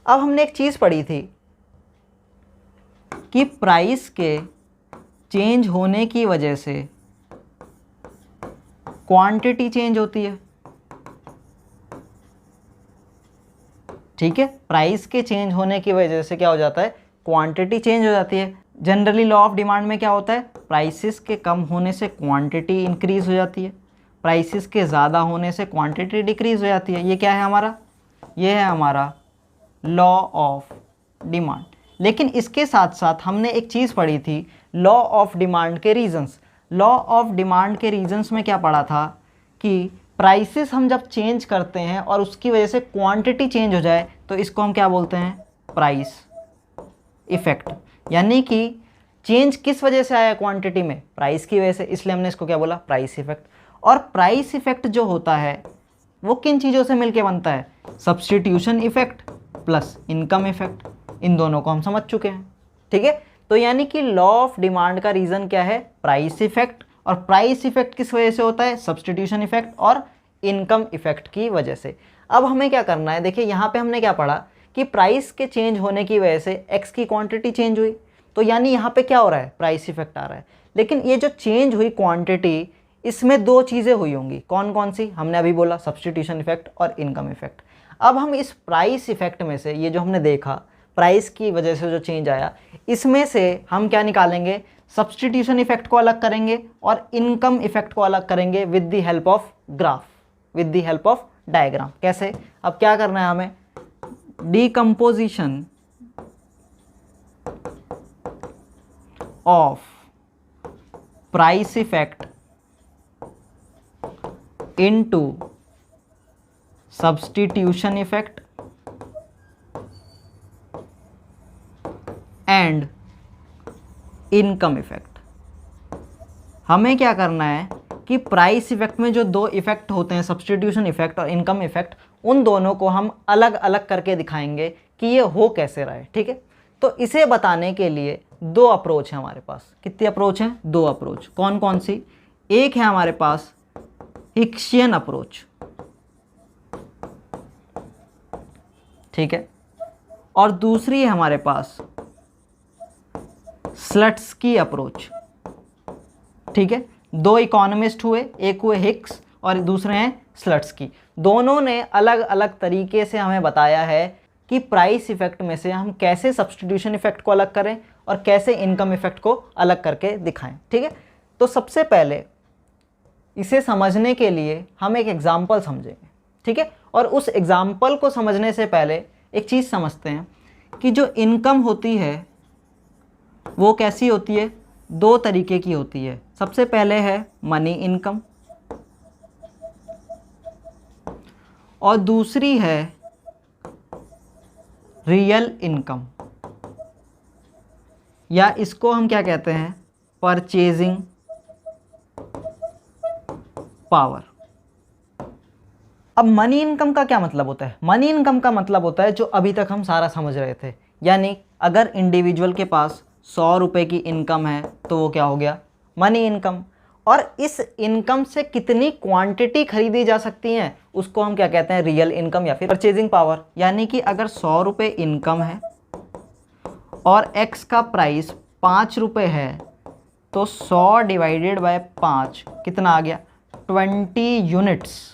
अब हमने एक चीज़ पढ़ी थी कि प्राइस के चेंज होने की वजह से क्वांटिटी चेंज होती है। ठीक है, प्राइस के चेंज होने की वजह से क्या हो जाता है, क्वांटिटी चेंज हो जाती है। जनरली लॉ ऑफ डिमांड में क्या होता है, प्राइसेस के कम होने से क्वांटिटी इंक्रीज हो जाती है, प्राइसेस के ज़्यादा होने से क्वांटिटी डिक्रीज हो जाती है। ये क्या है हमारा, ये है हमारा लॉ ऑफ डिमांड। लेकिन इसके साथ साथ हमने एक चीज़ पढ़ी थी, लॉ ऑफ डिमांड के रीजंस। लॉ ऑफ डिमांड के रीजंस में क्या पढ़ा था कि प्राइसेस हम जब चेंज करते हैं और उसकी वजह से क्वांटिटी चेंज हो जाए तो इसको हम क्या बोलते हैं, प्राइस इफेक्ट। यानी कि चेंज किस वजह से आया क्वांटिटी में, प्राइस की वजह से, इसलिए हमने इसको क्या बोला, प्राइस इफेक्ट। और प्राइस इफेक्ट जो होता है वो किन चीज़ों से मिलके बनता है, substitution effect plus income effect. इन दोनों को हम समझ चुके हैं। ठीक है, तो यानी कि लॉ ऑफ डिमांड का रीज़न क्या है, प्राइस इफेक्ट। और प्राइस इफेक्ट किस वजह से होता है, सब्स्टिट्यूशन इफेक्ट और इनकम इफेक्ट की वजह से। अब हमें क्या करना है, देखिए यहाँ पे हमने क्या पढ़ा कि प्राइस के चेंज होने की वजह से एक्स की क्वांटिटी चेंज हुई, तो यानी यहाँ पे क्या हो रहा है, प्राइस इफेक्ट आ रहा है। लेकिन ये जो चेंज हुई क्वांटिटी, इसमें दो चीज़ें हुई होंगी, कौन कौन सी, हमने अभी बोला सब्स्टिट्यूशन इफेक्ट और इनकम इफेक्ट। अब हम इस प्राइस इफेक्ट में से, ये जो हमने देखा प्राइस की वजह से जो चेंज आया, इसमें से हम क्या निकालेंगे, सब्स्टिट्यूशन इफेक्ट को अलग करेंगे और इनकम इफेक्ट को अलग करेंगे with the help of graph, with the help of diagram. कैसे, अब क्या करना है हमें, decomposition of price effect into substitution effect and income effect. हमें क्या करना है कि प्राइस इफेक्ट में जो दो इफेक्ट होते हैं, सब्स्टिट्यूशन इफेक्ट और इनकम इफेक्ट, उन दोनों को हम अलग अलग करके दिखाएंगे कि ये हो कैसे रहा है। ठीक है, तो इसे बताने के लिए दो अप्रोच है हमारे पास। कितनी अप्रोच हैं, दो अप्रोच। कौन कौन सी, एक है हमारे पास हिक्सियन अप्रोच, ठीक है, और दूसरी है हमारे पास स्लट्सकी अप्रोच। ठीक है, दो इकोनॉमिस्ट हुए, एक हुए हिक्स और दूसरे हैं स्लट्सकी। दोनों ने अलग अलग तरीके से हमें बताया है कि प्राइस इफेक्ट में से हम कैसे सब्स्टिट्यूशन इफेक्ट को अलग करें और कैसे इनकम इफेक्ट को अलग करके दिखाएं। ठीक है, तो सबसे पहले इसे समझने के लिए हम एक एग्जाम्पल समझेंगे। ठीक है, और उस एग्जाम्पल को समझने से पहले एक चीज़ समझते हैं कि जो इनकम होती है वो कैसी होती है, दो तरीके की होती है। सबसे पहले है मनी इनकम और दूसरी है रियल इनकम, या इसको हम क्या कहते हैं, परचेजिंग पावर। अब मनी इनकम का क्या मतलब होता है, मनी इनकम का मतलब होता है जो अभी तक हम सारा समझ रहे थे, यानी अगर इंडिविजुअल के पास 100 रुपये की इनकम है तो वो क्या हो गया, मनी इनकम। और इस इनकम से कितनी क्वांटिटी खरीदी जा सकती है उसको हम क्या कहते हैं, रियल इनकम या फिर परचेजिंग पावर। यानी कि अगर 100 रुपये इनकम है और एक्स का प्राइस 5 रुपये है तो 100 डिवाइडेड बाय 5 कितना आ गया, 20 यूनिट्स।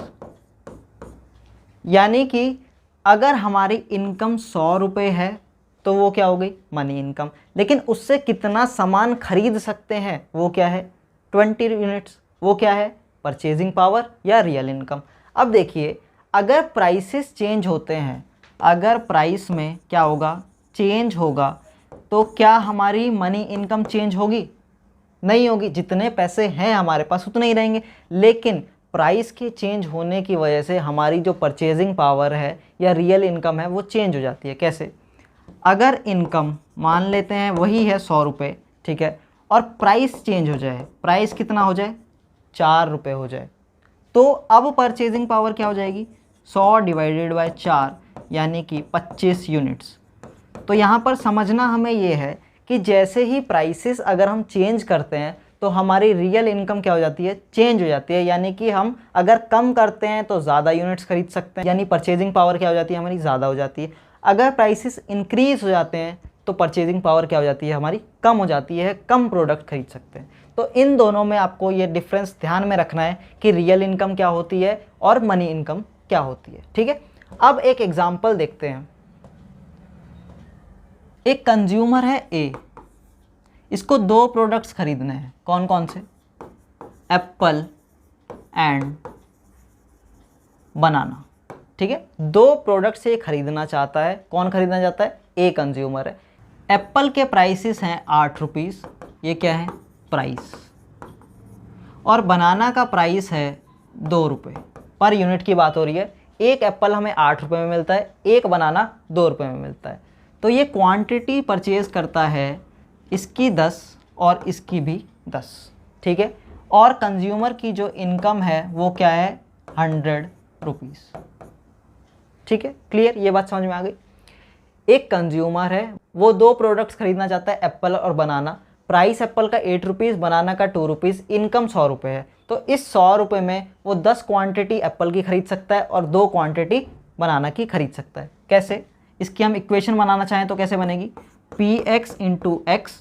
यानी कि अगर हमारी इनकम 100 रुपये है तो वो क्या हो गई, मनी इनकम। लेकिन उससे कितना सामान खरीद सकते हैं वो क्या है, 20 यूनिट्स। वो क्या है, परचेजिंग पावर या रियल इनकम। अब देखिए, अगर प्राइसेस चेंज होते हैं, अगर प्राइस में क्या होगा, चेंज होगा, तो क्या हमारी मनी इनकम चेंज होगी, नहीं होगी। जितने पैसे हैं हमारे पास उतने ही रहेंगे। लेकिन प्राइस के चेंज होने की वजह से हमारी जो परचेजिंग पावर है या रियल इनकम है वो चेंज हो जाती है। कैसे, अगर इनकम मान लेते हैं वही है 100 रुपये, ठीक है, और प्राइस चेंज हो जाए, प्राइस कितना हो जाए, 4 रुपये हो जाए, तो अब परचेजिंग पावर क्या हो जाएगी, 100 डिवाइडेड बाय 4 यानी कि 25 यूनिट्स। तो यहाँ पर समझना हमें ये है कि जैसे ही प्राइसेस अगर हम चेंज करते हैं तो हमारी रियल इनकम क्या हो जाती है, चेंज हो जाती है। यानी कि हम अगर कम करते हैं तो ज़्यादा यूनिट्स खरीद सकते हैं, यानी परचेजिंग पावर क्या हो जाती है, हमारी ज़्यादा हो जाती है। अगर प्राइसेस इंक्रीज हो जाते हैं तो परचेजिंग पावर क्या हो जाती है हमारी, कम हो जाती है, कम प्रोडक्ट खरीद सकते हैं। तो इन दोनों में आपको ये डिफरेंस ध्यान में रखना है कि रियल इनकम क्या होती है और मनी इनकम क्या होती है। ठीक है, अब एक एग्जांपल देखते हैं। एक कंज्यूमर है ए, इसको 2 प्रोडक्ट्स खरीदने हैं। कौन कौन से? एप्पल एंड बनाना। ठीक है, 2 प्रोडक्ट से खरीदना चाहता है। कौन खरीदना चाहता है? ए कंज्यूमर है। एप्पल के प्राइसेस हैं 8 रुपीज़, ये क्या है? प्राइस। और बनाना का प्राइस है 2 रुपये। पर यूनिट की बात हो रही है। एक एप्पल हमें 8 रुपये में मिलता है, एक बनाना 2 रुपये में मिलता है। तो ये क्वांटिटी परचेज़ करता है, इसकी 10 और इसकी भी 10। ठीक है, और कंज्यूमर की जो इनकम है वो क्या है? 100 रुपीज़। ठीक है, क्लियर? ये बात समझ में आ गई। एक कंज्यूमर है, वो 2 प्रोडक्ट्स खरीदना चाहता है, एप्पल और बनाना। प्राइस एप्पल का 8 रुपीज़, बनाना का 2 रुपीज़, इनकम 100 रुपये है। तो इस 100 रुपये में वो 10 क्वांटिटी एप्पल की खरीद सकता है और 2 क्वांटिटी बनाना की खरीद सकता है। कैसे? इसकी हम इक्वेशन बनाना चाहें तो कैसे बनेगी? px into x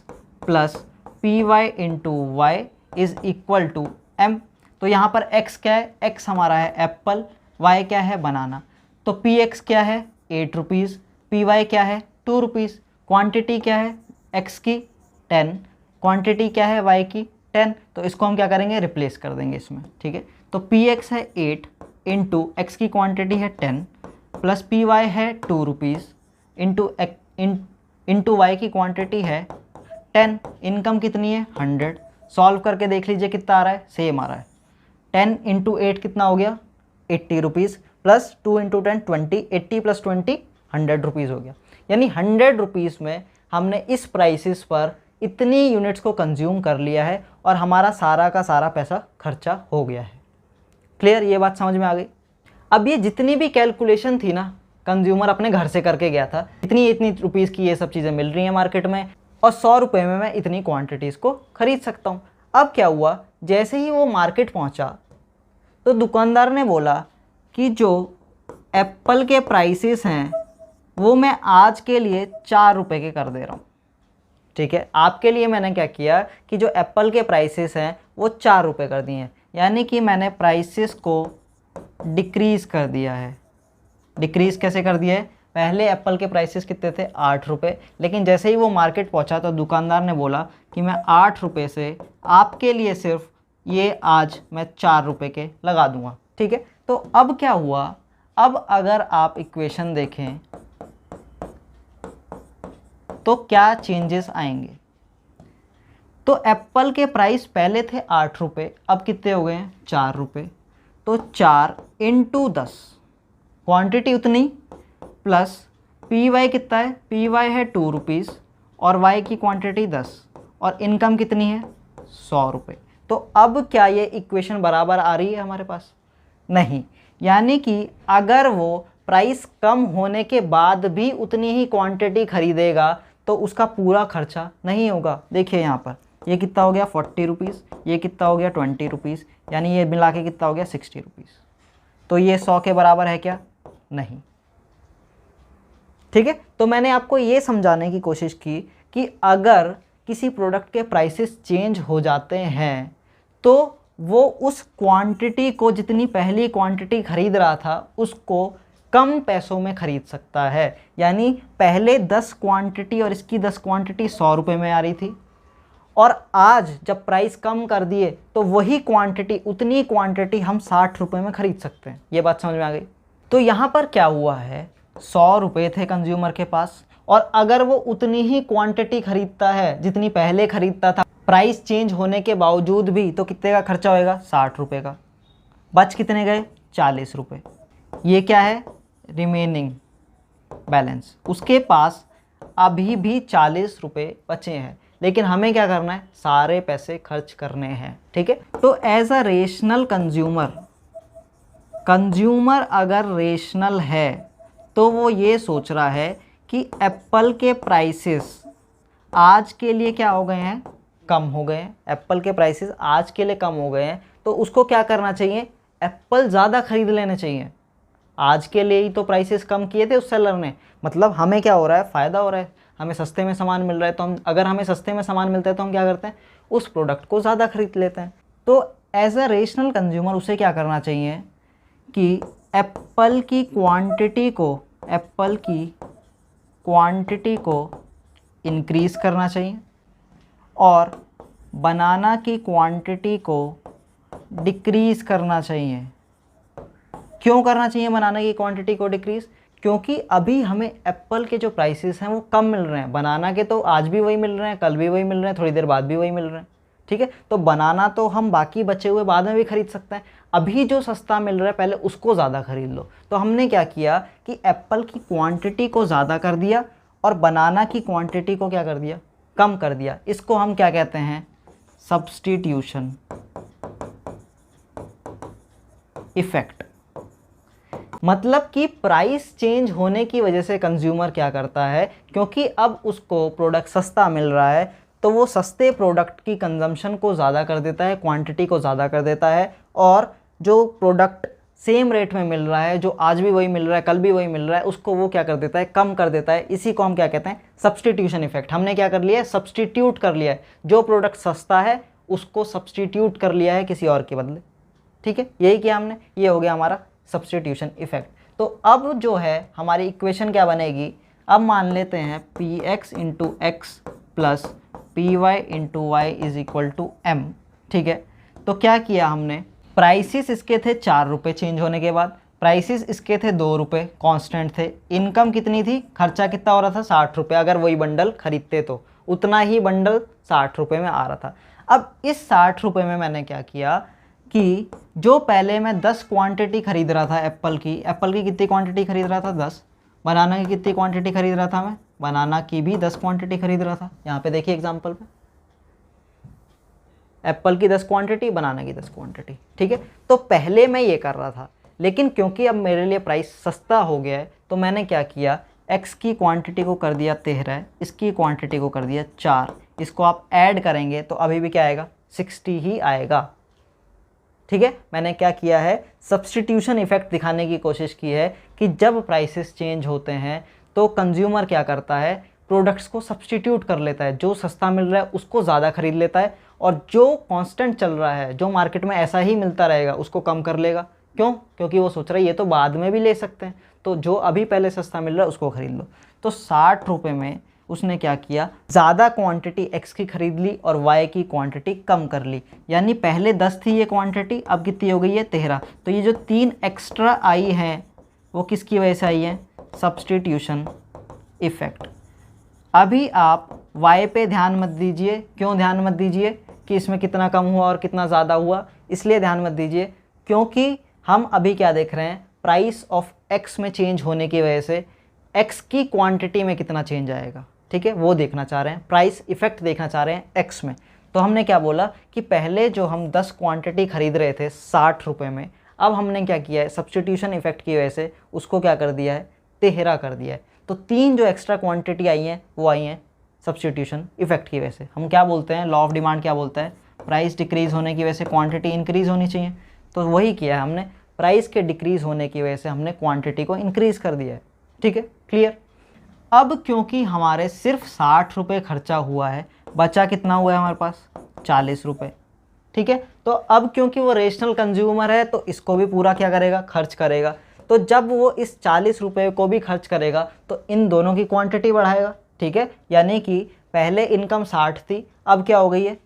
plus py into y is equal to m। तो यहाँ पर x क्या है? x हमारा है एप्पल, y क्या है? बनाना। तो px क्या है? 8 रुपीज़, py क्या है? 2 रुपीज़। क्वांटिटी क्या है? x की 10, क्वांटिटी क्या है? y की 10। तो इसको हम क्या करेंगे? रिप्लेस कर देंगे इसमें। ठीक है, तो px है 8 इंटू एक्स की क्वांटिटी है 10 प्लस py है 2 रुपीज़ इंटू वाई की क्वांटिटी है 10। इनकम कितनी है? 100। सॉल्व करके देख लीजिए कितना आ रहा है, सेम आ रहा है। 10 इंटू 8 कितना हो गया? 80 rupees plus 2 into 10 20, 80 plus 20 100 rupees हो गया। यानी 100 रुपीज़ में हमने इस प्राइसेस पर इतनी यूनिट्स को कंज्यूम कर लिया है और हमारा सारा का सारा पैसा खर्चा हो गया है। क्लियर? ये बात समझ में आ गई। अब ये जितनी भी कैलकुलेशन थी ना, कंज्यूमर अपने घर से करके गया था, इतनी रुपीज़ की ये सब चीज़ें मिल रही हैं मार्केट में और 100 रुपये में मैं इतनी क्वांटिटीज़ को ख़रीद सकता हूँ। अब क्या हुआ, जैसे ही वो मार्केट पहुँचा तो दुकानदार ने बोला कि जो एप्पल के प्राइसेस हैं वो मैं आज के लिए 4 रुपये के कर दे रहा हूँ। ठीक है, आपके लिए मैंने क्या किया कि जो एप्पल के प्राइसेस हैं वो 4 रुपये कर दिए हैं, यानी कि मैंने प्राइसेस को डिक्रीज़ कर दिया है। डिक्रीज़ कैसे कर दिया है? पहले एप्पल के प्राइसेस कितने थे? 8 रुपये, लेकिन जैसे ही वो मार्केट पहुंचा तो दुकानदार ने बोला कि मैं 8 रुपये से आपके लिए सिर्फ ये आज मैं 4 रुपये के लगा दूंगा। ठीक है, तो अब क्या हुआ? अब अगर आप इक्वेशन देखें तो क्या चेंजेस आएंगे? तो एप्पल के प्राइस पहले थे 8 रुपये, अब कितने हो गए हैं? 4 रुपये। तो 4 इंटू 10, क्वांटिटी उतनी प्लस पी वाई कितना है? पी वाई है 2 रुपीज़ और वाई की क्वांटिटी 10 और इनकम कितनी है? 100 रुपये। तो अब क्या ये इक्वेशन बराबर आ रही है हमारे पास? नहीं। यानी कि अगर वो प्राइस कम होने के बाद भी उतनी ही क्वांटिटी खरीदेगा तो उसका पूरा खर्चा नहीं होगा। देखिए यहाँ पर ये कितना हो गया? 40 रुपीज़, ये कितना हो गया? 20 रुपीज़, यानी ये मिला के कितना हो गया? 60 रुपीज़। तो ये 100 के बराबर है क्या? नहीं। ठीक है, तो मैंने आपको ये समझाने की कोशिश की कि अगर किसी प्रोडक्ट के प्राइसेस चेंज हो जाते हैं तो वो उस क्वांटिटी को, जितनी पहली क्वांटिटी खरीद रहा था उसको कम पैसों में खरीद सकता है। यानी पहले 10 क्वांटिटी और इसकी 10 क्वांटिटी 100 रुपये में आ रही थी और आज जब प्राइस कम कर दिए तो वही क्वांटिटी, उतनी क्वांटिटी हम 60 रुपये में खरीद सकते हैं। ये बात समझ में आ गई? तो यहाँ पर क्या हुआ है, 100 रुपये थे कंज्यूमर के पास और अगर वो उतनी ही क्वांटिटी खरीदता है जितनी पहले खरीदता था, प्राइस चेंज होने के बावजूद भी, तो कितने का खर्चा होएगा? 60 रुपये का। बच कितने गए? 40 रुपये। ये क्या है? Remaining balance. उसके पास अभी भी 40 रुपये बचे हैं, लेकिन हमें क्या करना है? सारे पैसे खर्च करने हैं। ठीक है, तो एज अ रेशनल कंज्यूमर अगर रेशनल है तो वो ये सोच रहा है कि एप्पल के प्राइसेस आज के लिए क्या हो गए हैं? कम हो गए हैं। एप्पल के प्राइसेस आज के लिए कम हो गए हैं, तो उसको क्या करना चाहिए? एप्पल ज़्यादा खरीद लेने चाहिए। आज के लिए ही तो प्राइसेस कम किए थे उस सेलर ने, मतलब हमें क्या हो रहा है, फ़ायदा हो रहा है, हमें सस्ते में सामान मिल रहा है। तो हम, अगर हमें सस्ते में सामान मिलता है तो हम क्या करते हैं, उस प्रोडक्ट को ज़्यादा खरीद लेते हैं। तो एज अ रेशनल कंज्यूमर उसे क्या करना चाहिए कि एप्पल की क्वांटिटी को इंक्रीज़ करना चाहिए और बनाना की क्वांटिटी को डिक्रीज़ करना चाहिए। क्यों करना चाहिए बनाना की क्वांटिटी को डिक्रीज़? क्योंकि अभी हमें एप्पल के जो प्राइसेस हैं वो कम मिल रहे हैं, बनाना के तो आज भी वही मिल रहे हैं, कल भी वही मिल रहे हैं, थोड़ी देर बाद भी वही मिल रहे हैं, ठीक है। तो बनाना तो हम बाकी बचे हुए बाद में भी खरीद सकते हैं, अभी जो सस्ता मिल रहा है पहले उसको ज़्यादा खरीद लो। तो हमने क्या किया कि एप्पल की क्वांटिटी को ज़्यादा कर दिया और बनाना की क्वांटिटी को क्या कर दिया, कम कर दिया। इसको हम क्या कहते हैं, सब्स्टिट्यूशन इफेक्ट। मतलब कि प्राइस चेंज होने की वजह से कंज्यूमर क्या करता है, क्योंकि अब उसको प्रोडक्ट सस्ता मिल रहा है तो वो सस्ते प्रोडक्ट की कंजम्पशन को ज़्यादा कर देता है, क्वांटिटी को ज़्यादा कर देता है, और जो प्रोडक्ट सेम रेट में मिल रहा है, जो आज भी वही मिल रहा है, कल भी वही मिल रहा है, उसको वो क्या कर देता है, कम कर देता है। इसी को हम क्या कहते हैं, सब्स्टिट्यूशन इफेक्ट। हमने क्या कर लिया है, सब्स्टिट्यूट कर लिया है, जो प्रोडक्ट सस्ता है उसको सब्स्टिट्यूट कर लिया है किसी और के बदले, ठीक है। यही किया हमने, ये हो गया हमारा सब्स्टिट्यूशन इफेक्ट। तो अब जो है हमारी इक्वेशन क्या बनेगी, अब मान लेते हैं p x into x plus p y into y is equal to m, ठीक है। तो क्या किया हमने, प्राइसेस इसके थे 4 रुपये चेंज होने के बाद, प्राइसेस इसके थे 2 रुपये कांस्टेंट थे, इनकम कितनी थी, खर्चा कितना हो रहा था 60 रुपये, अगर वही बंडल खरीदते तो उतना ही बंडल 60 रुपये में आ रहा था। अब इस 60 रुपये में मैंने क्या किया कि जो पहले मैं 10 क्वांटिटी खरीद रहा था एप्पल की कितनी क्वांटिटी खरीद रहा था, 10। बनाना की कितनी क्वांटिटी खरीद रहा था मैं, बनाना की भी 10 क्वांटिटी खरीद रहा था। यहाँ पे देखिए एग्जांपल पे, एप्पल की 10 क्वांटिटी, बनाना की 10 क्वांटिटी, ठीक है। तो पहले मैं ये कर रहा था, लेकिन क्योंकि अब मेरे लिए प्राइस सस्ता हो गया है तो मैंने क्या किया, एक्स की क्वांटिटी को कर दिया 13, इसकी क्वांटिटी को कर दिया 4, इसको आप ऐड करेंगे तो अभी भी क्या आएगा, 60 ही आएगा, ठीक है। मैंने क्या किया है, सब्स्टिट्यूशन इफेक्ट दिखाने की कोशिश की है कि जब प्राइसेस चेंज होते हैं तो कंज्यूमर क्या करता है, प्रोडक्ट्स को सब्स्टिट्यूट कर लेता है, जो सस्ता मिल रहा है उसको ज़्यादा खरीद लेता है, और जो कांस्टेंट चल रहा है, जो मार्केट में ऐसा ही मिलता रहेगा, उसको कम कर लेगा। क्यों? क्योंकि वो सोच रहा है ये तो बाद में भी ले सकते हैं, तो जो अभी पहले सस्ता मिल रहा है उसको खरीद लो। तो 60 रुपये में उसने क्या किया, ज़्यादा क्वांटिटी एक्स की खरीद ली और वाई की क्वांटिटी कम कर ली। यानी पहले 10 थी ये क्वांटिटी, अब कितनी हो गई है, 13। तो ये जो 3 एक्स्ट्रा आई हैं वो किसकी वजह से आई हैं, सब्स्टिट्यूशन इफेक्ट। अभी आप y पे ध्यान मत दीजिए। क्यों ध्यान मत दीजिए कि इसमें कितना कम हुआ और कितना ज़्यादा हुआ, इसलिए ध्यान मत दीजिए क्योंकि हम अभी क्या देख रहे हैं, प्राइस ऑफ x में चेंज होने की वजह से x की क्वांटिटी में कितना चेंज आएगा, ठीक है, वो देखना चाह रहे हैं, प्राइस इफेक्ट देखना चाह रहे हैं x में। तो हमने क्या बोला कि पहले जो हम 10 क्वांटिटी खरीद रहे थे 60 रुपये में, अब हमने क्या किया है, सब्स्टिट्यूशन इफेक्ट की वजह से उसको क्या कर दिया है, 13 कर दिया है। तो 3 जो एक्स्ट्रा क्वांटिटी आई हैं वो आई हैं सब्स्टिट्यूशन इफेक्ट की वजह से। हम क्या बोलते हैं, लॉ ऑफ डिमांड क्या बोलता है, प्राइस डिक्रीज़ होने की वजह से क्वांटिटी इंक्रीज़ होनी चाहिए। तो वही किया है हमने, प्राइस के डिक्रीज़ होने की वजह से हमने क्वांटिटी को इंक्रीज़ कर दिया है, ठीक है, क्लियर। अब क्योंकि हमारे सिर्फ 60 रुपये खर्चा हुआ है, बचा कितना हुआ है हमारे पास, 40 रुपये, ठीक है। तो अब क्योंकि वो रेशनल कंज्यूमर है तो इसको भी पूरा क्या करेगा, खर्च करेगा। तो जब वो इस 40 रुपये को भी खर्च करेगा तो इन दोनों की क्वांटिटी बढ़ाएगा, ठीक है। यानी कि पहले इनकम 60 थी, अब क्या हो गई है,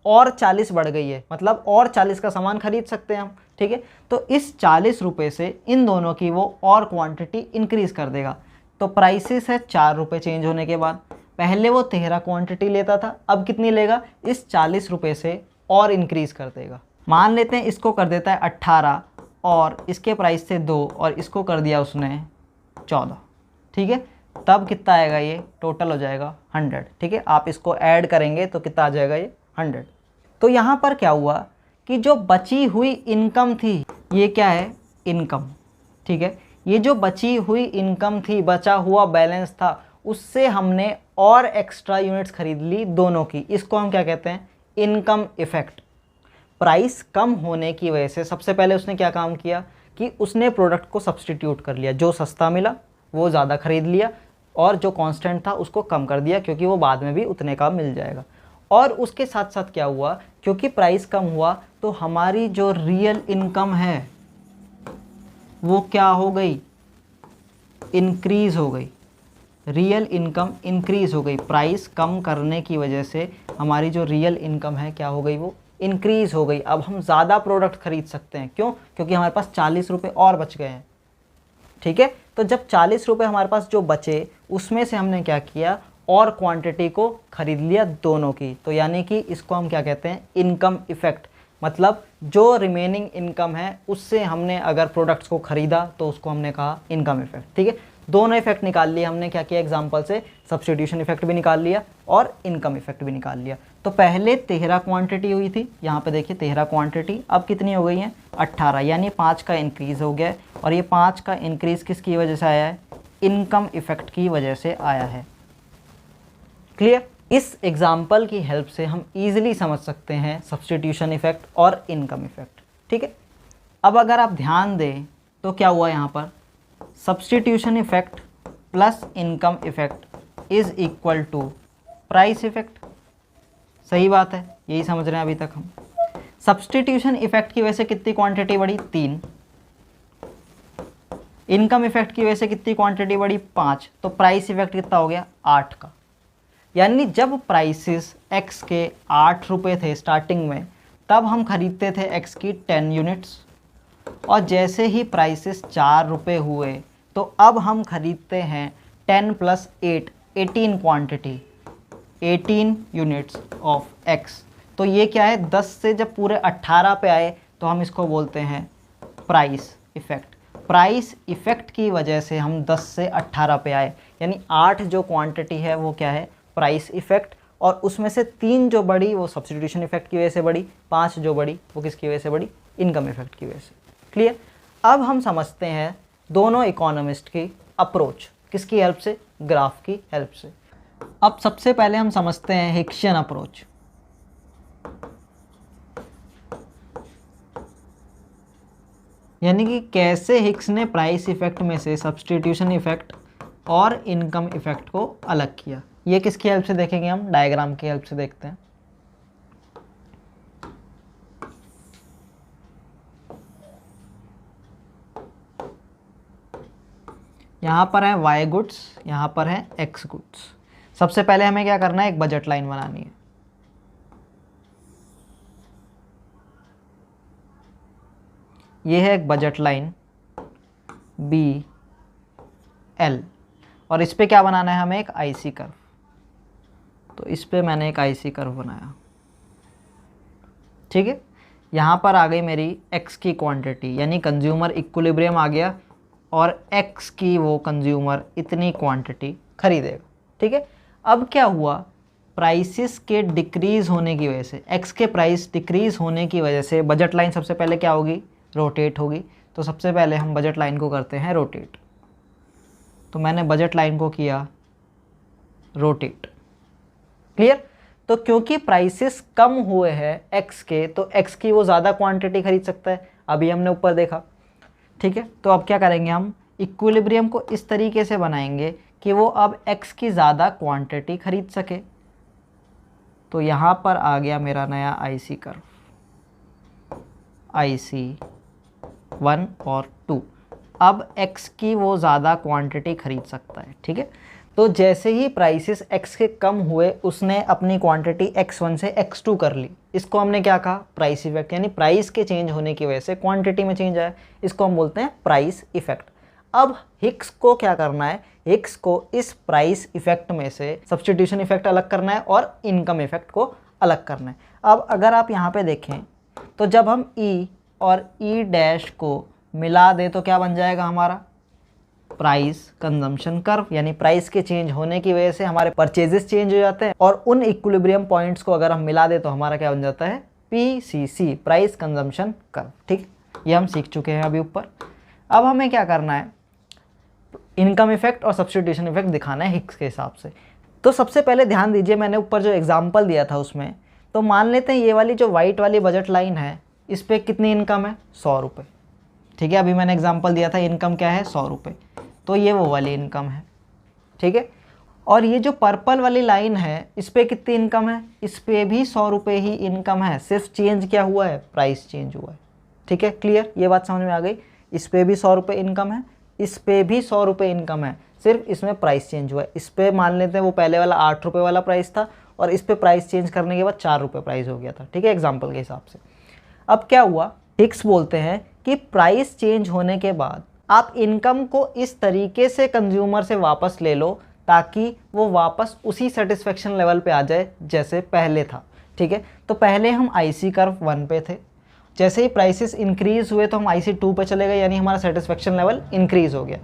और 40 बढ़ गई है, मतलब और 40 का सामान खरीद सकते हैं हम, ठीक है। तो इस 40 रुपये से इन दोनों की वो और क्वांटिटी इंक्रीज़ कर देगा। तो प्राइसेस है 4 रुपये चेंज होने के बाद, पहले वो 13 क्वांटिटी लेता था, अब कितनी लेगा, इस 40 रुपये से और इंक्रीज़ कर देगा। मान लेते हैं इसको कर देता है 18 और इसके प्राइस से 2 और इसको कर दिया उसने 14, ठीक है। तब कितना आएगा, ये टोटल हो जाएगा 100, ठीक है। आप इसको ऐड करेंगे तो कितना आ जाएगा, ये 100। तो यहाँ पर क्या हुआ कि जो बची हुई इनकम थी, ये क्या है, इनकम, ठीक है। ये जो बची हुई इनकम थी, बचा हुआ बैलेंस था, उससे हमने और एक्स्ट्रा यूनिट्स खरीद ली दोनों की। इसको हम क्या कहते हैं, इनकम इफेक्ट। प्राइस कम होने की वजह से सबसे पहले उसने क्या काम किया कि कि उसने प्रोडक्ट को सब्सटीट्यूट कर लिया, जो सस्ता मिला वो ज़्यादा खरीद लिया और जो कांस्टेंट था उसको कम कर दिया, क्योंकि वो बाद में भी उतने का मिल जाएगा। और उसके साथ साथ क्या हुआ, क्योंकि प्राइस कम हुआ तो हमारी जो रियल इनकम है वो क्या हो गई, इंक्रीज़ हो गई। रियल इनकम इंक्रीज़ हो गई, प्राइस कम करने की वजह से हमारी जो रियल इनकम है क्या हो गई, वो इंक्रीज़ हो गई। अब हम ज़्यादा प्रोडक्ट खरीद सकते हैं, क्यों, क्योंकि हमारे पास 40 रुपये और बच गए हैं। ठीक है, तो जब 40 रुपये हमारे पास जो बचे उसमें से हमने क्या किया, और क्वांटिटी को खरीद लिया दोनों की। तो यानी कि इसको हम क्या कहते हैं, इनकम इफ़ेक्ट। मतलब जो रिमेनिंग इनकम है उससे हमने अगर प्रोडक्ट्स को ख़रीदा तो उसको हमने कहा इनकम इफ़ेक्ट। ठीक है, दोनों इफेक्ट निकाल लिए हमने, क्या किया, एग्जांपल से सब्स्टिट्यूशन इफेक्ट भी निकाल लिया और इनकम इफेक्ट भी निकाल लिया। तो पहले 13 क्वांटिटी हुई थी, यहाँ पे देखिए 13 क्वांटिटी, अब कितनी हो गई हैं, 18, यानी 5 का इंक्रीज़ हो गया है। और ये 5 का इंक्रीज़ किसकी वजह से आया है, इनकम इफेक्ट की वजह से आया है। क्लियर। इस एग्जाम्पल की हेल्प से हम ईजिली समझ सकते हैं सब्स्टिट्यूशन इफेक्ट और इनकम इफेक्ट। ठीक है, अब अगर आप ध्यान दें तो क्या हुआ यहाँ पर, substitution effect plus income effect is equal to price effect. सही बात है, यही समझ रहे हैं अभी तक हम। सब्स्टिट्यूशन इफेक्ट की वजह से कितनी क्वांटिटी बढ़ी, 3। इनकम इफेक्ट की वजह से कितनी क्वांटिटी बढ़ी, 5। तो प्राइस इफेक्ट कितना हो गया, 8 का। यानी जब प्राइसेस एक्स के 8 रुपये थे स्टार्टिंग में, तब हम खरीदते थे एक्स की 10 यूनिट्स, और जैसे ही प्राइसेस 4 रुपये हुए तो अब हम खरीदते हैं 10 + 8, 18 क्वांटिटी, 18 यूनिट्स ऑफ एक्स। तो ये क्या है, 10 से जब पूरे 18 पे आए तो हम इसको बोलते हैं प्राइस इफ़ेक्ट। प्राइस इफ़ेक्ट की वजह से हम 10 से 18 पे आए, यानी 8 जो क्वांटिटी है वो क्या है, प्राइस इफ़ेक्ट। और उसमें से 3 जो बढ़ी वो सब्स्टिट्यूशन इफेक्ट की वजह से बढ़ी, 5 जो बढ़ी वो किसकी वजह से बढ़ी, इनकम इफेक्ट की वजह से। क्लियर। अब हम समझते हैं दोनों इकोनॉमिस्ट की अप्रोच, किसकी हेल्प से, ग्राफ की हेल्प से। अब सबसे पहले हम समझते हैं हिक्सियन अप्रोच। यानी कि कैसे हिक्स ने प्राइस इफेक्ट में से सब्स्टिट्यूशन इफेक्ट और इनकम इफेक्ट को अलग किया। ये किसकी हेल्प से देखेंगे हम, डायग्राम की हेल्प से देखते हैं। यहाँ पर है वाई गुड्स, यहाँ पर है एक्स गुड्स। सबसे पहले हमें क्या करना है, एक बजट लाइन बनानी है। ये है एक बजट लाइन बी एल, और इस पे क्या बनाना है हमें, एक आईसी कर्व। तो इस पे मैंने एक आईसी कर्व बनाया। ठीक है, यहाँ पर आ गई मेरी एक्स की क्वांटिटी, यानी कंज्यूमर इक्विलिब्रियम आ गया, और एक्स की वो कंज्यूमर इतनी क्वांटिटी खरीदेगा। ठीक है, अब क्या हुआ, प्राइसेस के डिक्रीज़ होने की वजह से, एक्स के प्राइस डिक्रीज़ होने की वजह से बजट लाइन सबसे पहले क्या होगी, रोटेट होगी। तो सबसे पहले हम बजट लाइन को करते हैं रोटेट। तो मैंने बजट लाइन को किया रोटेट। क्लियर। तो क्योंकि प्राइसेस कम हुए हैं एक्स के, तो एक्स की वो ज़्यादा क्वांटिटी खरीद सकता है, अभी हमने ऊपर देखा। ठीक है, तो अब क्या करेंगे, हम इक्विलिब्रियम को इस तरीके से बनाएंगे कि वो अब एक्स की ज़्यादा क्वांटिटी खरीद सके। तो यहाँ पर आ गया मेरा नया आईसी कर्व, आईसी 1 और 2। अब एक्स की वो ज़्यादा क्वांटिटी खरीद सकता है। ठीक है, तो जैसे ही प्राइसेस एक्स के कम हुए उसने अपनी क्वांटिटी x1 से x2 कर ली। इसको हमने क्या कहा, प्राइस इफेक्ट, यानी प्राइस के चेंज होने की वजह से क्वांटिटी में चेंज आया, इसको हम बोलते हैं प्राइस इफेक्ट। अब हिक्स को क्या करना है, हिक्स को इस प्राइस इफेक्ट में से सब्स्टिट्यूशन इफेक्ट अलग करना है और इनकम इफेक्ट को अलग करना है। अब अगर आप यहाँ पे देखें तो जब हम ई और ई डैश को मिला दें तो क्या बन जाएगा हमारा, प्राइस कंजम्पशन कर्व। यानी प्राइस के चेंज होने की वजह से हमारे परचेजेस चेंज हो जाते हैं, और उन इक्विलिब्रियम पॉइंट्स को अगर हम मिला दे तो हमारा क्या बन जाता है, PCC, प्राइस कंजम्पशन कर्व। ठीक, ये हम सीख चुके हैं अभी ऊपर। अब हमें क्या करना है, इनकम इफेक्ट और सब्स्टिट्यूशन इफेक्ट दिखाना है हिक्स के हिसाब से। तो सबसे पहले ध्यान दीजिए, मैंने ऊपर जो एग्जाम्पल दिया था उसमें, तो मान लेते हैं ये वाली जो वाइट वाली बजट लाइन है, इस पर कितनी इनकम है, 100 रुपये। ठीक है, अभी मैंने एग्जांपल दिया था इनकम क्या है 100 रुपये, तो ये वो वाली इनकम है। ठीक है, और ये जो पर्पल वाली लाइन है इस पर कितनी इनकम है, इस पर भी 100 रुपये ही इनकम है, सिर्फ चेंज क्या हुआ है, प्राइस चेंज हुआ है। ठीक है, क्लियर, ये बात समझ में आ गई। इस पर भी 100 रुपये इनकम है, इस पर भी 100 रुपये इनकम है, सिर्फ इसमें प्राइस चेंज हुआ है। इस पर मान लेते हैं वो पहले वाला 8 रुपये वाला प्राइस था और इस पर प्राइस चेंज करने के बाद 4 रुपये प्राइस हो गया था। ठीक है, एग्जाम्पल के हिसाब से। अब क्या हुआ, हिक्स बोलते हैं कि प्राइस चेंज होने के बाद आप इनकम को इस तरीके से कंज्यूमर से वापस ले लो ताकि वो वापस उसी सेटिस्फेक्शन लेवल पे आ जाए जैसे पहले था। ठीक है, तो पहले हम आईसी कर्व 1 पे थे, जैसे ही प्राइसेस इंक्रीज हुए तो हम आईसी 2 पे चले गए, यानी हमारा सेटिस्फेक्शन लेवल इंक्रीज हो गया।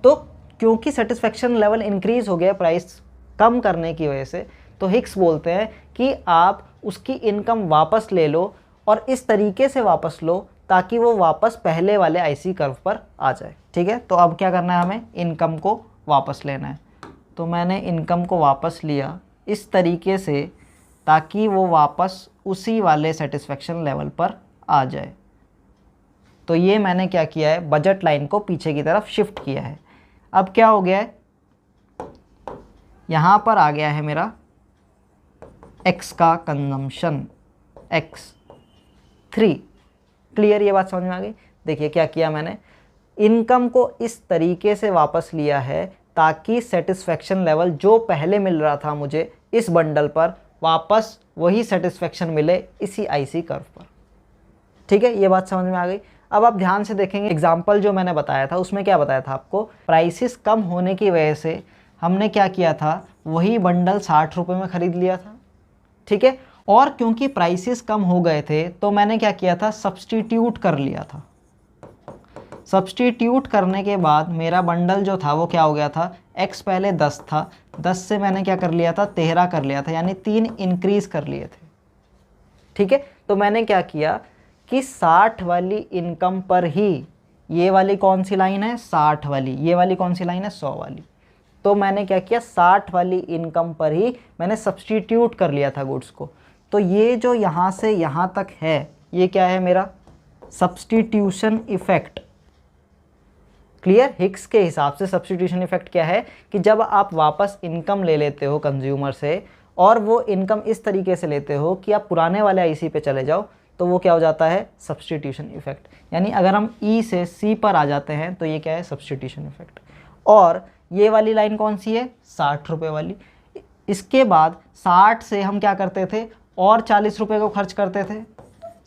तो क्योंकि सेटिस्फेक्शन लेवल इंक्रीज हो गया प्राइस कम करने की वजह से, तो हिक्स बोलते हैं कि आप उसकी इनकम वापस ले लो और इस तरीके से वापस लो ताकि वो वापस पहले वाले आईसी कर्व पर आ जाए। ठीक है, तो अब क्या करना है, हमें इनकम को वापस लेना है। तो मैंने इनकम को वापस लिया इस तरीके से ताकि वो वापस उसी वाले सेटिस्फेक्शन लेवल पर आ जाए। तो ये मैंने क्या किया है, बजट लाइन को पीछे की तरफ शिफ्ट किया है। अब क्या हो गया है, यहाँ पर आ गया है मेरा एक्स का कंजम्पशन X3। क्लियर, ये बात समझ में आ गई। देखिए क्या किया मैंने, इनकम को इस तरीके से वापस लिया है ताकि सेटिस्फेक्शन लेवल जो पहले मिल रहा था मुझे इस बंडल पर, वापस वही सेटिस्फेक्शन मिले इसी आईसी कर्व पर। ठीक है, ये बात समझ में आ गई। अब आप ध्यान से देखेंगे एग्जाम्पल जो मैंने बताया था उसमें क्या बताया था आपको, प्राइसेस कम होने की वजह से हमने क्या किया था, वही बंडल 60 रुपये में ख़रीद लिया था। ठीक है, और क्योंकि प्राइसेस कम हो गए थे तो मैंने क्या किया था, सब्सटीट्यूट कर लिया था। सब्सटीट्यूट करने के बाद मेरा बंडल जो था वो क्या हो गया था, एक्स पहले 10 था, 10 से मैंने क्या कर लिया था, 13 कर लिया था, यानी 3 इंक्रीज़ कर लिए थे। ठीक है, तो मैंने क्या किया कि 60 वाली इनकम पर ही, ये वाली कौन सी लाइन है 60 वाली, ये वाली कौन सी लाइन है 100 वाली, तो मैंने क्या किया 60 वाली इनकम पर ही मैंने सब्सटीट्यूट कर लिया था गुड्स को। तो ये जो यहाँ से यहाँ तक है ये क्या है, मेरा सब्सटीट्यूशन इफेक्ट। क्लियर, हिक्स के हिसाब से सब्सटीट्यूशन इफेक्ट क्या है कि जब आप वापस इनकम ले लेते हो कंज्यूमर से और वो इनकम इस तरीके से लेते हो कि आप पुराने वाले आईसी पे चले जाओ, तो वो क्या हो जाता है, सब्सटीट्यूशन इफेक्ट। यानी अगर हम ई से सी पर आ जाते हैं तो ये क्या है, सब्सटीट्यूशन इफेक्ट। और ये वाली लाइन कौन सी है, 60 रुपये वाली। इसके बाद 60 से हम क्या करते थे, और 40 रुपये को खर्च करते थे,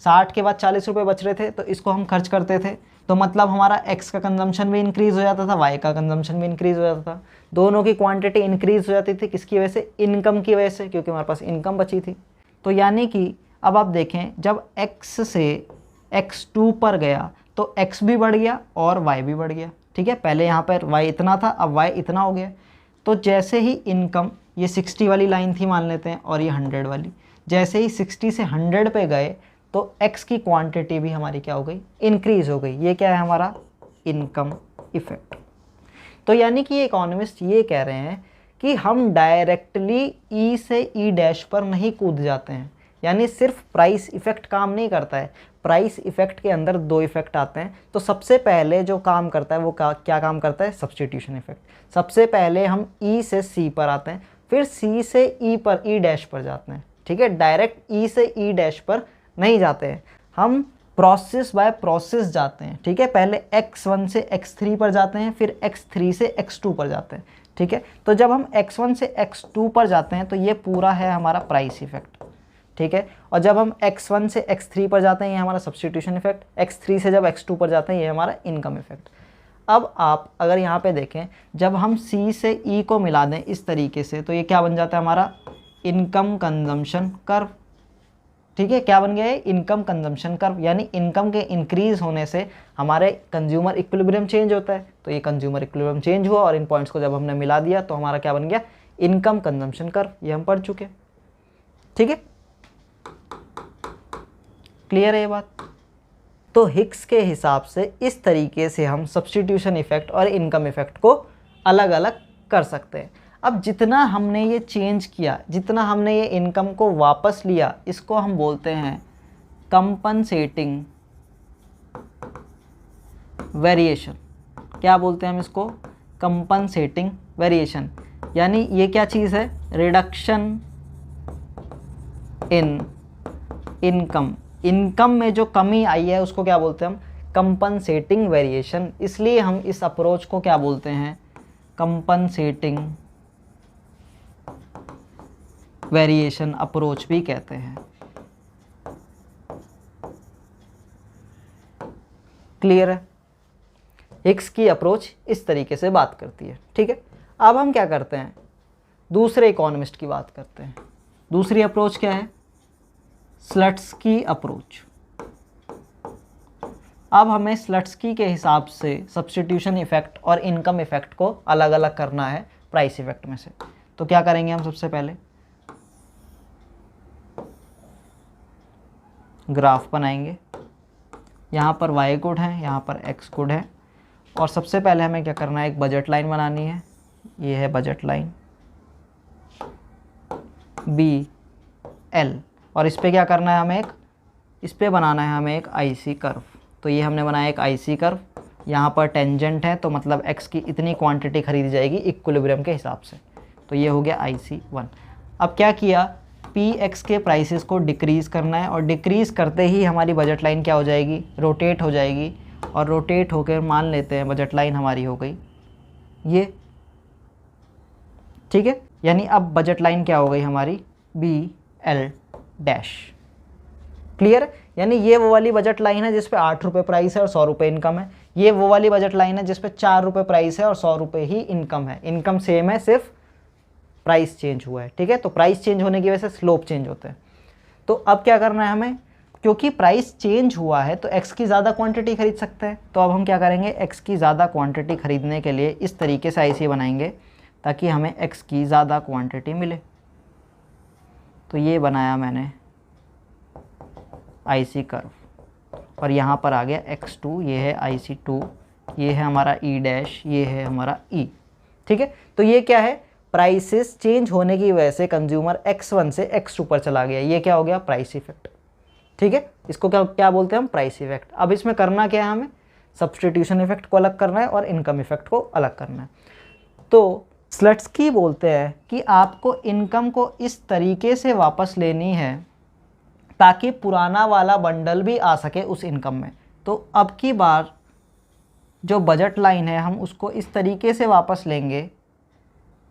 60 के बाद 40 रुपये बच रहे थे तो इसको हम खर्च करते थे। तो मतलब हमारा एक्स का कंजम्पशन भी इंक्रीज़ हो जाता था, वाई का कंजम्पशन भी इंक्रीज़ हो जाता था, दोनों की क्वांटिटी इंक्रीज़ हो जाती थी। किसकी वजह से, इनकम की वजह से, क्योंकि हमारे पास इनकम बची थी। तो यानी कि अब आप देखें जब x से x2 पर गया तो x भी बढ़ गया और y भी बढ़ गया। ठीक है, पहले यहाँ पर y इतना था, अब y इतना हो गया। तो जैसे ही इनकम, ये 60 वाली लाइन थी मान लेते हैं और ये 100 वाली, जैसे ही 60 से 100 पे गए तो x की क्वांटिटी भी हमारी क्या हो गई, इंक्रीज़ हो गई। ये क्या है हमारा इनकम इफेक्ट। तो यानी कि इकोनॉमिस्ट ये कह रहे हैं कि हम डायरेक्टली ई से ई डैश पर नहीं कूद जाते हैं, यानी सिर्फ प्राइस इफेक्ट काम नहीं करता है। प्राइस इफेक्ट के अंदर 2 इफेक्ट आते हैं। तो सबसे पहले जो काम करता है वो क्या काम करता है, सब्सटीट्यूशन इफेक्ट। सबसे पहले हम ई से सी पर आते हैं, फिर सी से ई पर, ई डैश पर जाते हैं। ठीक है, डायरेक्ट ई से ई डैश पर नहीं जाते हैं, हम प्रोसेस बाय प्रोसेस जाते हैं। ठीक है, पहले x1 से x3 पर जाते हैं, फिर x3 से x2 पर जाते हैं। ठीक है, तो जब हम x1 से x2 पर जाते हैं तो ये पूरा है हमारा प्राइस इफेक्ट। ठीक है, और जब हम x1 से x3 पर जाते हैं ये हमारा सब्सटीट्यूशन इफेक्ट, x3 से जब x2 पर जाते हैं ये हमारा इनकम इफेक्ट। अब आप अगर यहाँ पे देखें, जब हम C से E को मिला दें इस तरीके से तो ये क्या बन जाता है हमारा इनकम कंजम्पशन कर्व। ठीक है, क्या बन गया है, इनकम कंजम्पशन कर्व। यानी इनकम के इंक्रीज होने से हमारे कंज्यूमर इक्विलिब्रियम चेंज होता है। तो ये कंज्यूमर इक्विलिब्रियम चेंज हुआ और इन पॉइंट्स को जब हमने मिला दिया तो हमारा क्या बन गया, इनकम कंजम्पशन कर्व। ये हम पढ़ चुके। ठीक है, क्लियर है ये बात। तो हिक्स के हिसाब से इस तरीके से हम सब्सटीट्यूशन इफेक्ट और इनकम इफेक्ट को अलग अलग कर सकते हैं। अब जितना हमने ये चेंज किया, जितना हमने ये इनकम को वापस लिया, इसको हम बोलते हैं कंपनसेटिंग वेरिएशन, क्या बोलते हैं हम इसको, कंपनसेटिंग वेरिएशन। यानी ये क्या चीज़ है, रिडक्शन इन इनकम, इनकम में जो कमी आई है उसको क्या बोलते हैं हम, कंपनसेटिंग वेरिएशन। इसलिए हम इस अप्रोच को क्या बोलते हैं, कंपनसेटिंग वेरिएशन अप्रोच भी कहते हैं। क्लियर है? हिक्स की अप्रोच इस तरीके से बात करती है। ठीक है, अब हम क्या करते हैं, दूसरे इकोनॉमिस्ट की बात करते हैं। दूसरी अप्रोच क्या है, स्लट्सकी अप्रोच। अब हमें स्लट्सकी के हिसाब से सब्स्टिट्यूशन इफेक्ट और इनकम इफेक्ट को अलग अलग करना है प्राइस इफेक्ट में से। तो क्या करेंगे हम, सबसे पहले ग्राफ बनाएंगे। यहाँ पर y गुड है, यहाँ पर x गुड है, और सबसे पहले हमें क्या करना है, एक बजट लाइन बनानी है। ये है बजट लाइन BL, और इस पे क्या करना है हमें, इस पे बनाना है हमें एक IC कर्व। तो ये हमने बनाया एक IC कर्व, यहाँ पर टेंजेंट है तो मतलब x की इतनी क्वांटिटी खरीदी जाएगी इक्विलिब्रियम के हिसाब से। तो ये हो गया IC1। अब क्या किया, PX के प्राइसेस को डिक्रीज़ करना है, और डिक्रीज़ करते ही हमारी बजट लाइन क्या हो जाएगी, रोटेट हो जाएगी, और रोटेट होकर मान लेते हैं बजट लाइन हमारी हो गई ये। ठीक है, यानी अब बजट लाइन क्या हो गई हमारी, BL डैश। क्लियर? यानी ये वो वाली बजट लाइन है जिस पे 8 रुपये प्राइस है और 100 रुपये इनकम है। ये वो वाली बजट लाइन है जिस पे 4 रुपये प्राइस है और 100 रुपये ही इनकम है। इनकम सेम है, सिर्फ प्राइस चेंज हुआ है। ठीक है, तो प्राइस चेंज होने की वजह से स्लोप चेंज होते हैं। तो अब क्या करना है हमें, क्योंकि प्राइस चेंज हुआ है तो x की ज़्यादा क्वांटिटी खरीद सकते हैं। तो अब हम क्या करेंगे, x की ज़्यादा क्वांटिटी खरीदने के लिए इस तरीके से IC बनाएंगे ताकि हमें x की ज़्यादा क्वांटिटी मिले। तो ये बनाया मैंने IC कर्व, और यहाँ पर आ गया x2, ये है IC2, ये है हमारा E डैश, ये है हमारा E। ठीक है, तो ये क्या है, प्राइसेस चेंज होने की वजह से कंज्यूमर x1 से x2 पर चला गया। ये क्या हो गया, प्राइस इफेक्ट। ठीक है, इसको क्या बोलते हैं हम, प्राइस इफेक्ट। अब इसमें करना क्या है, हमें सब्स्टिट्यूशन इफेक्ट को अलग करना है और इनकम इफेक्ट को अलग करना है। तो स्लट्सकी बोलते हैं कि आपको इनकम को इस तरीके से वापस लेनी है ताकि पुराना वाला बंडल भी आ सके उस इनकम में। तो अब की बार जो बजट लाइन है हम उसको इस तरीके से वापस लेंगे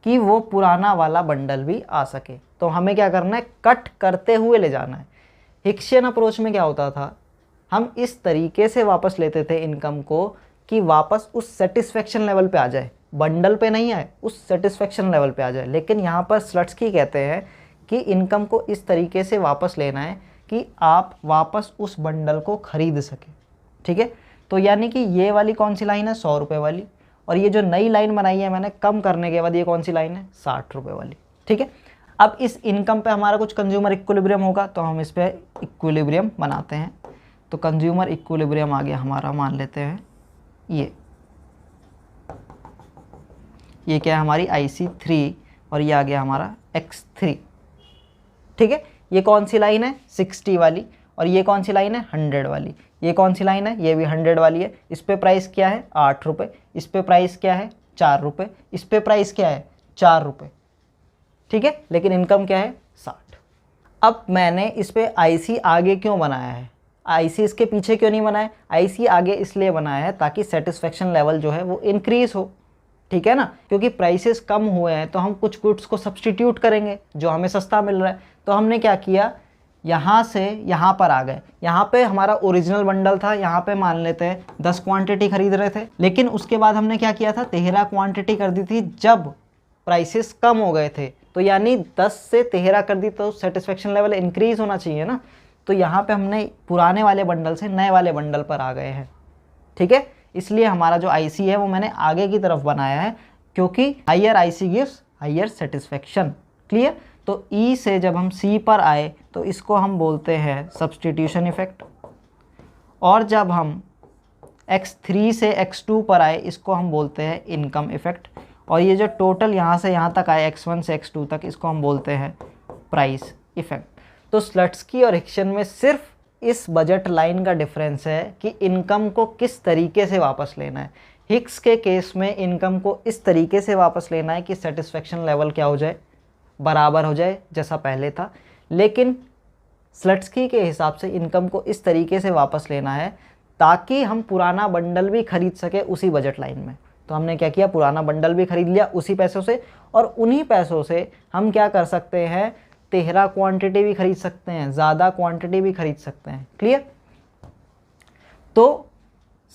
कि वो पुराना वाला बंडल भी आ सके। तो हमें क्या करना है, कट करते हुए ले जाना है। हिक्सियन अप्रोच में क्या होता था, हम इस तरीके से वापस लेते थे इनकम को कि वापस उस सेटिस्फेक्शन लेवल पे आ जाए, बंडल पे नहीं आए, उस सेटिस्फेक्शन लेवल पे आ जाए। लेकिन यहाँ पर स्लट्सकी कहते हैं कि इनकम को इस तरीके से वापस लेना है कि आप वापस उस बंडल को खरीद सके। ठीक है, तो यानी कि ये वाली कौन सी लाइन है, 100 रुपये वाली, और ये जो नई लाइन बनाई है मैंने कम करने के बाद, ये कौन सी लाइन है, 60 रुपये वाली। ठीक है, अब इस इनकम पे हमारा कुछ कंज्यूमर इक्विलिब्रियम होगा तो हम इस पर इक्विलिब्रियम बनाते हैं। तो कंज्यूमर इक्विलिब्रियम आ गया हमारा, मान लेते हैं ये क्या है हमारी IC3, और ये आ गया हमारा X3। ठीक है, ये कौन सी लाइन है, 60 वाली, और ये कौन सी लाइन है, 100 वाली। ये कौन सी लाइन है, ये भी 100 वाली है। इस पे प्राइस क्या है, 8 रुपये। इस पे प्राइस क्या है, 4 रुपये। इस पे प्राइस क्या है, 4 रुपये। ठीक है, लेकिन इनकम क्या है, 60। अब मैंने इस पे IC आगे क्यों बनाया है, IC इसके पीछे क्यों नहीं बनाया, IC आगे इसलिए बनाया है ताकि सेटिस्फेक्शन लेवल जो है वो इंक्रीज हो। ठीक है ना, क्योंकि प्राइसेस कम हुए हैं तो हम कुछ गुड्स को सब्स्टिट्यूट करेंगे जो हमें सस्ता मिल रहा है। तो हमने क्या किया, यहाँ से यहाँ पर आ गए। यहाँ पे हमारा ओरिजिनल बंडल था, यहाँ पे मान लेते हैं 10 क्वांटिटी खरीद रहे थे, लेकिन उसके बाद हमने क्या किया था, 13 क्वांटिटी कर दी थी जब प्राइसेस कम हो गए थे। तो यानी 10 से 13 कर दी तो सेटिस्फेक्शन लेवल इंक्रीज होना चाहिए ना। तो यहाँ पे हमने पुराने वाले बंडल से नए वाले बंडल पर आ गए हैं। ठीक है, इसलिए हमारा जो IC है वो मैंने आगे की तरफ बनाया है, क्योंकि higher IC gives higher satisfaction. Clear? तो E से जब हम C पर आए तो इसको हम बोलते हैं सब्स्टिट्यूशन इफेक्ट, और जब हम X3 से X2 पर आए इसको हम बोलते हैं इनकम इफेक्ट, और ये जो टोटल यहाँ से यहाँ तक आए X1 से X2 तक इसको हम बोलते हैं प्राइस इफेक्ट। तो स्लट्सकी और हिक्सियन में सिर्फ इस बजट लाइन का डिफरेंस है कि इनकम को किस तरीके से वापस लेना है। हिक्स के केस में इनकम को इस तरीके से वापस लेना है कि सेटिस्फेक्शन लेवल क्या हो जाए, बराबर हो जाए जैसा पहले था। लेकिन स्लट्सकी के हिसाब से इनकम को इस तरीके से वापस लेना है ताकि हम पुराना बंडल भी खरीद सके उसी बजट लाइन में। तो हमने क्या किया, पुराना बंडल भी खरीद लिया उसी पैसों से, और उन्हीं पैसों से हम क्या कर सकते हैं, 13 क्वांटिटी भी खरीद सकते हैं, ज़्यादा क्वांटिटी भी खरीद सकते हैं। क्लियर? तो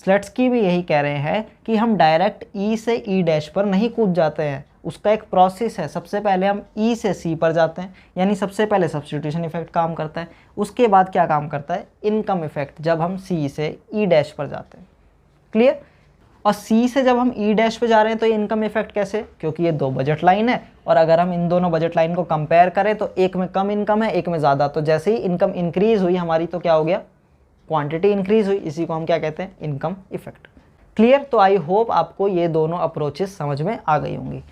स्लट्सकी भी यही कह रहे हैं कि हम डायरेक्ट ई से ई डैश पर नहीं कूद जाते हैं, उसका एक प्रोसेस है। सबसे पहले हम ई से सी पर जाते हैं, यानी सबसे पहले सब्स्टिट्यूशन इफेक्ट काम करता है, उसके बाद क्या काम करता है, इनकम इफेक्ट, जब हम सी से ई डैश पर जाते हैं। क्लियर? और सी से जब हम ई डैश पे जा रहे हैं तो ये इनकम इफेक्ट कैसे, क्योंकि ये 2 बजट लाइन है, और अगर हम इन दोनों बजट लाइन को कंपेयर करें तो एक में कम इनकम है, एक में ज़्यादा। तो जैसे ही इनकम इंक्रीज हुई हमारी तो क्या हो गया, क्वांटिटी इंक्रीज हुई, इसी को हम क्या कहते हैं, इनकम इफेक्ट। क्लियर? तो आई होप आपको ये दोनों अप्रोचेस समझ में आ गई होंगी।